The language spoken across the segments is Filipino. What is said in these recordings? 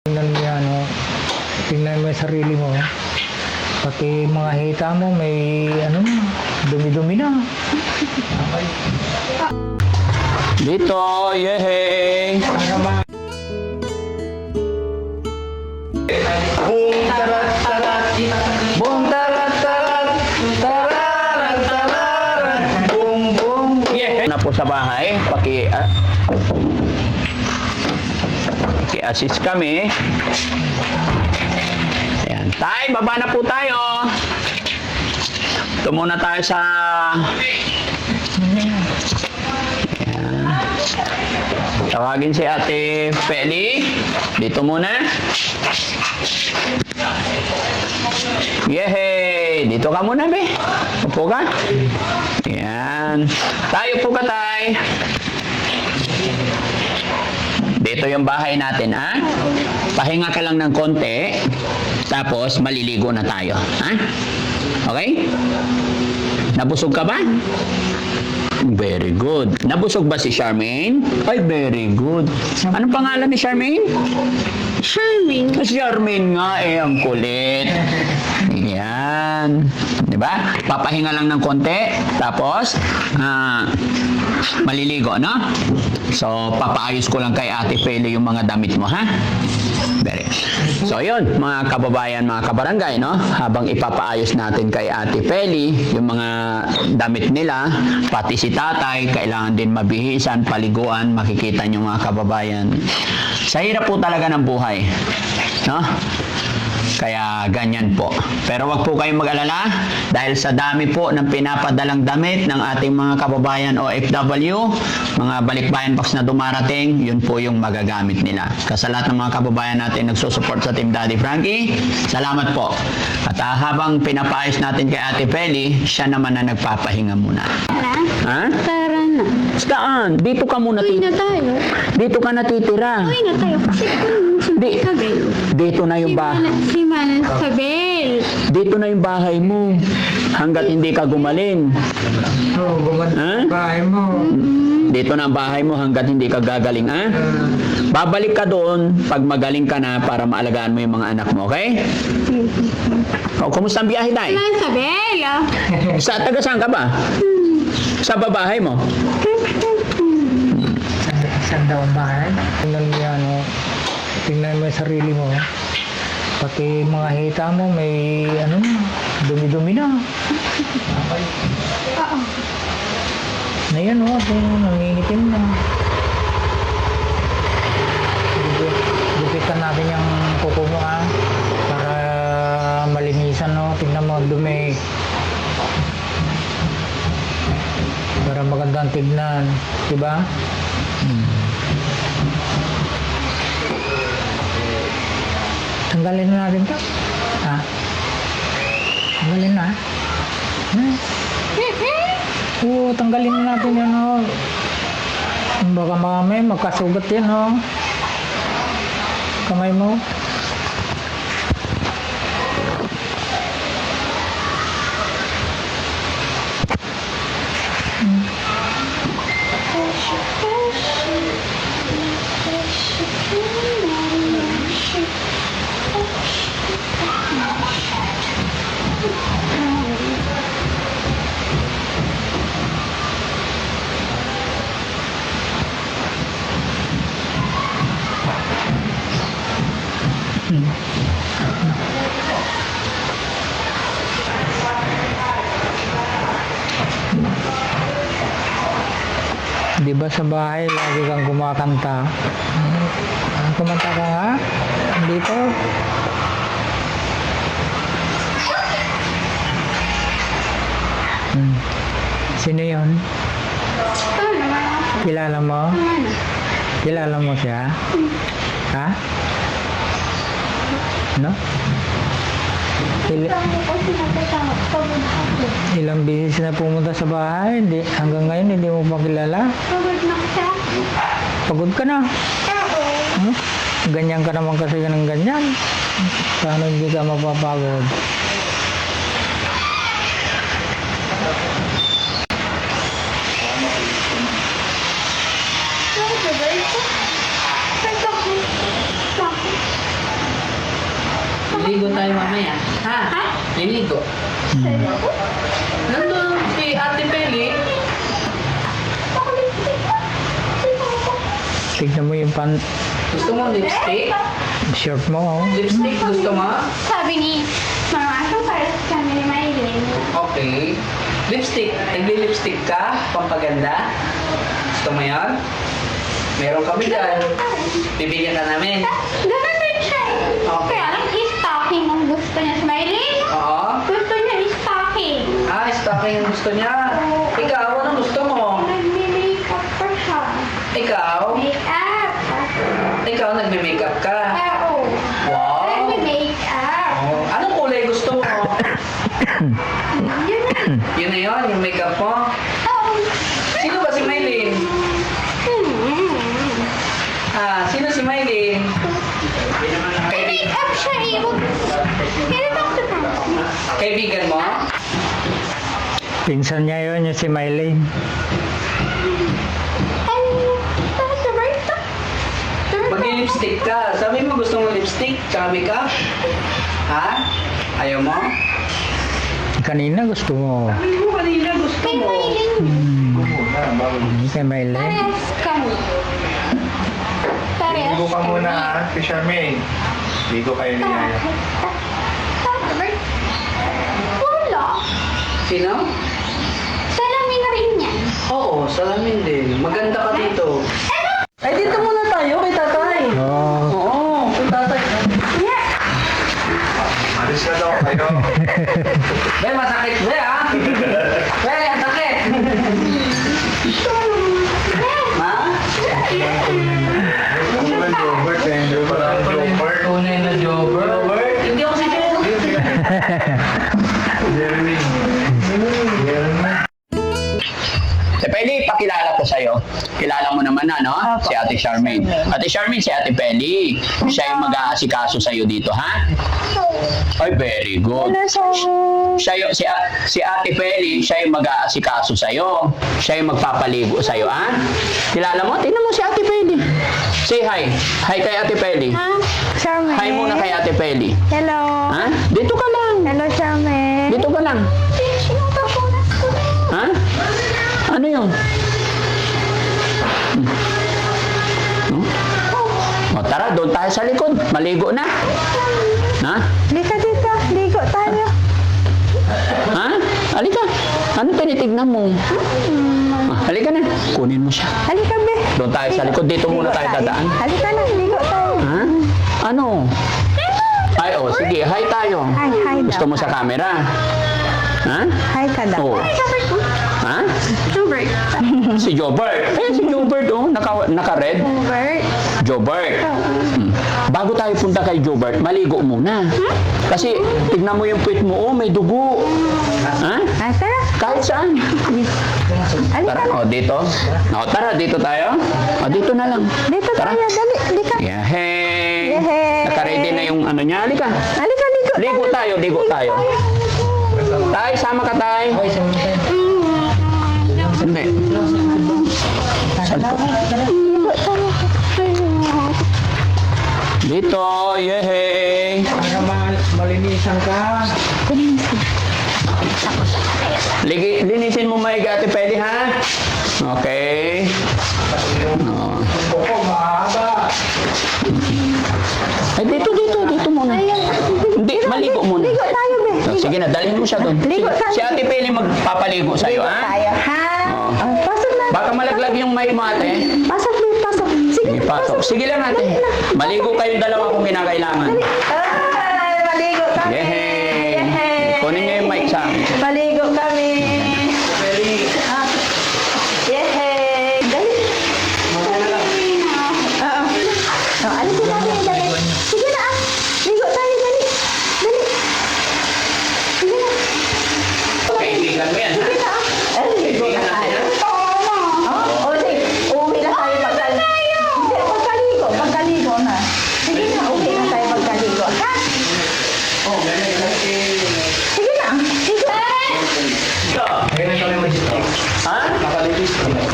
Tingnan mo yan, oh. Tingnan mo yung sarili mo. Pati mga hita mo, may ano na, dumi-dumi na. Dito, yehey! Boom, tarat, tarat. Boom, tarat, tarat. Tararan, tararan. Boom, boom. Yehey! Na po sa bahay, paki-assist kami. Ayan. Tay, baba na po tayo. Ito muna tayo sa... Ayan. Tawagin si Ate Feli. Dito muna. Yehey! Dito ka muna, be. Upo ka. Ayan. Tayo po ka, tay. Dito yung bahay natin, ha? Pahinga ka lang ng konti. Tapos, maliligo na tayo. Ha? Okay? Nabusog ka ba? Very good. Nabusog ba si Charmaine? Ay, very good. Anong pangalan ni Charmaine? Charming. Charmaine nga eh, ang kulit. Yan. Diba? Papahinga lang ng konti. Tapos, maliligo, no? So, papaayos ko lang kay Ate Feli yung mga damit mo, ha? So, yun, mga kababayan, mga kabarangay, no? Habang ipapaayos natin kay Ate Feli yung mga damit nila, pati si tatay, kailangan din mabihisan, paliguan, makikita nyo mga kababayan. Sa hirap po talaga ng buhay, no? Kaya ganyan po. Pero wag po kayong mag-alala dahil sa dami po ng pinapadalang damit ng ating mga kababayan OFW, mga balikbayan box na dumarating, yun po yung magagamit nila. Sa lahat ng mga kababayan natin nagsusupport sa Team Daddy Frankie, salamat po. At habang pinapaayos natin kay Ate Feli, siya naman na nagpapahinga muna. Ha? Tara na. Saan? Dito ka muna Uwi na tayo. Dito ka natitira. Uwi na tayo kasi Di- Isabel. Dito na yung bahay. Si Mana Isabel. Dito na yung bahay mo. Hanggat hindi ka gumaling. Oo, gumanda Ha? ang bahay mo. Dito na ang bahay mo hanggat hindi ka gagaling, ha? Babalik ka doon pag magaling ka na para maalagaan mo yung mga anak mo, okay? O, kumusta ang biyahe, Day? Mana Isabel. Sa taga saan ka ba? Sa babahay mo? Saan daw ang bahay? Tingnan mo yan, oh. Tingnan mo yung sarili mo. Pati mga hita mo, may ano na, dumi-dumi na. Na yan, oh. Nangingitim na. Gupitan natin yung kuko mo, ah. Para malinisan, no. Tingnan mo, dumi. Para magandang tignan. Diba? Tanggalin na natin to. Ha? Tanggalin na. Oo, tanggalin na natin yan, oh. Baka mamaya magkasugat yan, oh. Kamay mo. Di ba sa bahay lagi kang kumakanta? Kumanta ka nga? Dito? Sino yun? Kilala mo? Kilala mo siya? Ha? No? Ilang beses na pumunta sa bahay, hanggang ngayon hindi mo pa kilala? Pagod na siya. Pagod ka na? Hmm? Ganyan ka naman kasi ng ganyan. Paano hindi ka mapapagod? Liligo tayo mamaya. Ha? Liligo. Nandun si Ate Peli. Tignan mo yung Gusto mo lipstick? shirt mo. Oh. Lipstick gusto mo? Sabi ni Mama, ito para sa kami ni Maylin. Okay. Lipstick. Nagli-lipstick ka? Pampaganda? Gusto mo yan? Meron kami dyan. Bibigyan ka namin. Ganun din siya eh. Okay. Kaya lang stocking ang gusto niya sa Maylin. Oo. Gusto niya stocking. Stocking ang gusto niya. Ikaw, anong gusto mo? Nagme-makeup pa siya. Ikaw? Makeup. Ikaw, nagme-makeup ka. Oo. Wow. Nagme-makeup. Oh. Anong kulay gusto mo? Yun na. Yun na yun, yung makeup mo. Oo. Sino ba si Maylin? Sino si Maylin? Makeup siya eh. Kaya talk to them. Kaibigan mo? Pinsan niya yun, yung si Mylene. Mag-lipstick ka. Sabi mo gusto mo lipstick, tsaka makeup? Ha? Ayaw mo? Kanina gusto mo. Sabi mo kanina gusto Kay mo. Maylin. Kay Mylene. Parehas kami. Parehas Ligo ka muna ha, si Charmaine. Ligo kayo ni Yaya. Wala. Sino? Salamin na rin yan. Oo, salamin din. Maganda ka dito. Ay, dito muna tayo kay tatay. Oo. Oo, kay tatay. Alis na daw kayo. Be, masakit be ha? Be, ang sakit. Ma? Ang Jobert eh. Jobert. Tunay na Jobert. Hindi ako si Jobert. Jeremy. Jeremy. Peli, pakilala ko sa'yo. Kilala mo naman na, no? Si Ate Charmaine. Ate Charmaine, si Ate Peli. Siya yung mag-aasikaso sa'yo dito, ha? Ay, very good. Si Ate Peli, siya yung mag-aasikaso sa'yo. Siya yung magpapaligo sa'yo, ha? Kilala mo? Tingnan mo si Ate Peli. Say hi. Hi kay Ate Peli. Charmaine. Hi muna kay Ate Peli. Hello. Ha? Dito ka lang. Hello, Charmaine. Dito ka lang. Ha? Ano yun? No? O, tara, doon tayo sa likod. Maligo na. Ha? Lika dito. Ligo tayo. Ha? Halika. Ano tinitignan mo? Halika na. Kunin mo siya. Halika, be. Doon tayo sa likod. Dito muna tayo dadaan. Halika na. Ligo tayo. Ha? Ano? Ay, oh, sige. Hi tayo. Hi Gusto mo sa camera? Ha? Hi ka daw. Oh. Ha? Jobert. Si Jobert. Si Jobert, oh. Naka-red. Jobert. Jobert. Bago tayo punta kay Jobert, maligo muna. Kasi, tignan mo yung puwit mo, oh, may dugo. Ha? Tara. Kahit saan. Halika Tara, na. oh, dito. Oh, tara, dito tayo. Oh, dito na lang. Dito Tara. tayo. Dali. Lika. Yehey. Yehey. Naka-ready na yung ano niya. Halika. Halika, ligo. Ligo tayo, ligo tayo. Tay, sama ka, tay. Okay, sabi mo tayo. Hindi. Saan po? Ligo tayo. Dito, yehey. Para malinisan ka. Linisin mo maigi, Ate Peli, ha? Okay. Oh. Buko, mahaba. Ay, dito muna. Hindi, maligo muna. Ligo tayo, be. So, sige na, dalhin mo siya doon. Ligo tayo. Si Ate Peli magpapaligo sa'yo, Ligo ha? tayo. Ha? Oo. Pasok na. Baka malaglag yung mic mo, ate. Pasok, be. Pasok. Sige. Sige, pasok. Sige lang, ate. Maligo kayong dalawa kung kinakailangan. Ay, maligo kami. Yehey. Yehey. Kunin niyo yung mic sa akin. Maligo kami. Ah. Yehey. Dali. Oo. Alisin natin. Dali. Sige na. Ligo tayo. Dali. Dali. Sige na. Kaibigan mo yan, ha? Sige na. Ligo na tayo. O, sige. Uwi na tayo pagkaligo. Hindi, pagkaligo. Pagkaligo na. Sige na. Uwi na tayo pagkaligo. Ha? Sige na. Ligo. Ha?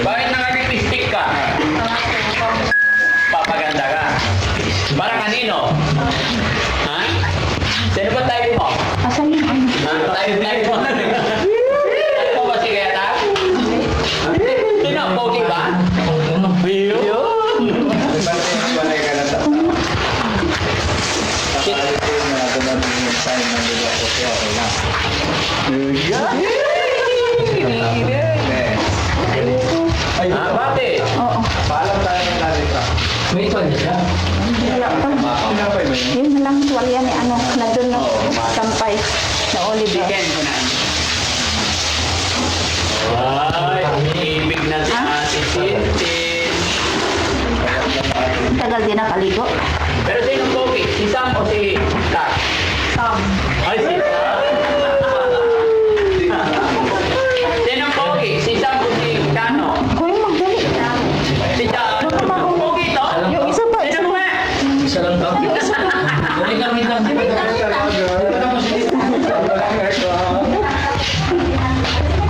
Bakit naka-lipstick ka? Papaganda ka. Para kanino? Ha? Ah, bakit? Oo. Paalam tayo ng lalita. May iba niya. Wala pa. Pinapay mo yun? Yun na lang tuwalya ni ano, nandun na sampay na Oliver. Ay, ibig na si Ate Tintin. Tagal din nakaligo. Pero sinong pogi? Si Sam o si Kat? Sam. Ay, si Sam. Sinong pogi? Si Sam o si Kano? Kuya, magdali. Si Chano. Pogi to? Yung isa pa. Sino mo nga? Isa lang daw. Wait lang, wait lang.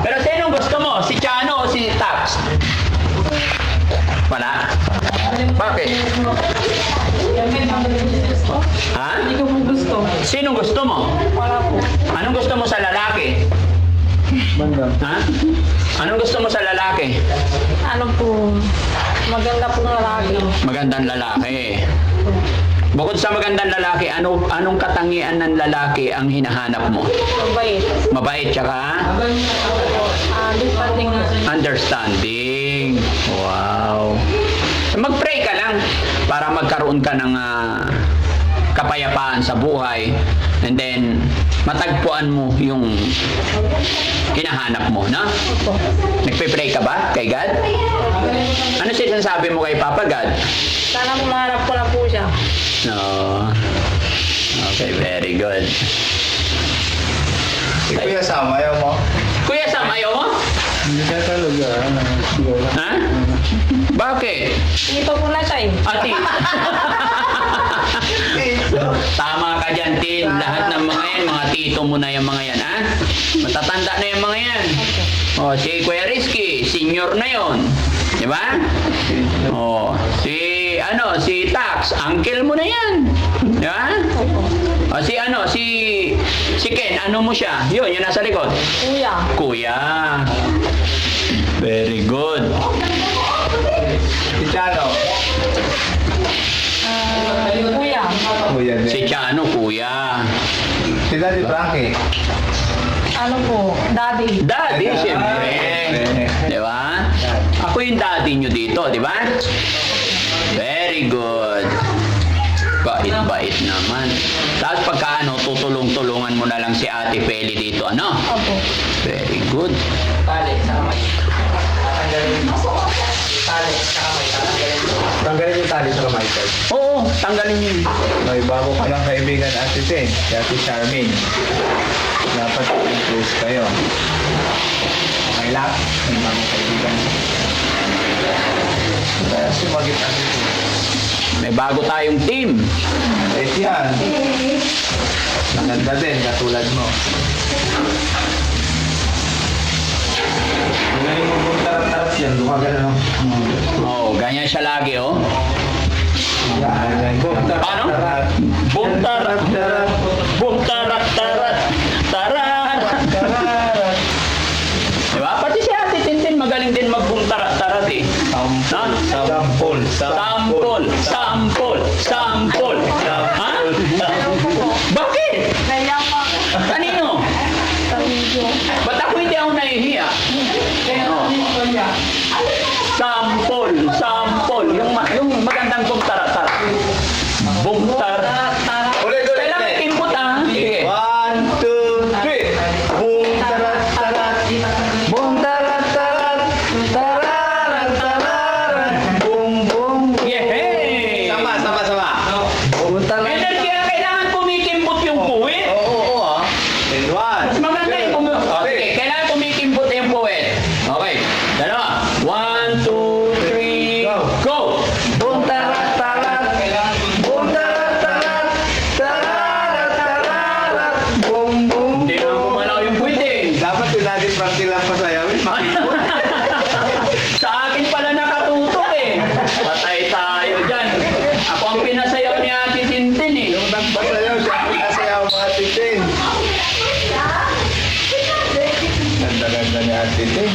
Pero sinong gusto mo? Si Chano o si Taps? Wala. Bakit? Ha? Hindi ko po gusto. Sinong gusto mo? Wala po. Anong gusto mo sa lalaki? Ha? Anong gusto mo sa lalaki? Ano po, maganda pong lalaki. Magandang lalaki. Bukod sa magandang lalaki, anong katangian ng lalaki ang hinahanap mo? Mabait. Mabait tsaka Disbanding na. understanding. Wow. Mag-pray ka lang para magkaroon ka ng kapayapaan sa buhay, and then matagpuan mo yung hinahanap mo, no? Nagpe-pray ka ba kay God? Ano sinasabi mo kay Papa God? Sana maharap ko na po siya. No. Okay, very good. Si Kuya Sam, ayaw mo? Kuya Sam, ayaw mo? Hindi ka talaga. Ha? Bakit? Dito po na siya eh. Ati. Tama ka dyan, Tin. Lahat ng mga yan, mga tito mo na yung mga yan, ha? Matatanda na yung mga yan. O, si Kuya Rizky, senior na yon. Di ba? O, si Tax, uncle mo na yan. Di ba? O, si Ken, ano mo siya? Yun, yung nasa likod. Kuya. Kuya. Very good. Si Chano. Kuya. Kuya din. Si Chano, kuya. Si Daddy Frankie. Ano po, daddy. Daddy, siyempre. Di ba? Ako yung daddy nyo dito, di ba? Very good. Bait-bait naman. Tapos pagka tutulong-tulungan mo na lang si Ate Feli dito, ano? Opo. Very good. Tanggalin yung tali sa kamay ko. Oo, tanggalin yun. May bago ka lang kaibigan Ate Tin, si Ate Charmaine. Dapat i-close kayo. Okay lang? May bagong kaibigan. Kaya sumagit Ate Tin. May bago tayong team. Eh yan. Maganda din, katulad mo. Magaling mo kung tarap-tarap yan, lumaga na. Oo, ganyan siya lagi, oh. Paano? Boom tarat tarat, boom tarat tarat, tarat. Diba? Pati si Ate Tintin magaling din mag-boom tarat tarat eh. Sampol. Sampol, sampol, sampol. Ha? Bakit? Kaya pa. Kanino? Ba't ako hindi ako nahihiya? Sampol, sampol. Yung magandang boom tarat tarat. Boom tarat. Ulit. Kailangan input ah. Sige. 1, 2, 3. Boom, tarat, tarat. Boom tarat tarat. Tararat tararat. Boom, boom. Yehey! Sama. Boom, tarat. Kaya kailangan kumikimbot yung puwit. Oo. And 1. Mas maganda yung puwit. Okay, kailangan kumikimbot yung puwit. Okay, dalawa. 1, 2, 3, go! Boom tarat tarat. Boom tarat tarat. Tararat tararat. Boom, boom. Hindi na gumalaw yung puwit eh. Dapat yung Daddy Frankie lang pasayawin. Sa akin pala nakatutok eh. Patay tayo dyan. Ako ang pinasayaw ni Ate Tintin eh. Yung nagpasayaw siya, pinasayaw mga titin. Ganda-ganda ni Ate Tin.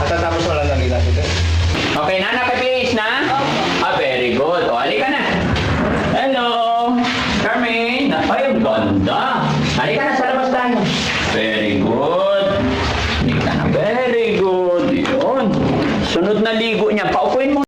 Katatapos mo lang ng ilang titin. Okay na, nakapihis na? Ah, very good. O, halika na. Hello, Carmen. Ay, ang ganda. Halika na, sa labas tayo. Very na ligo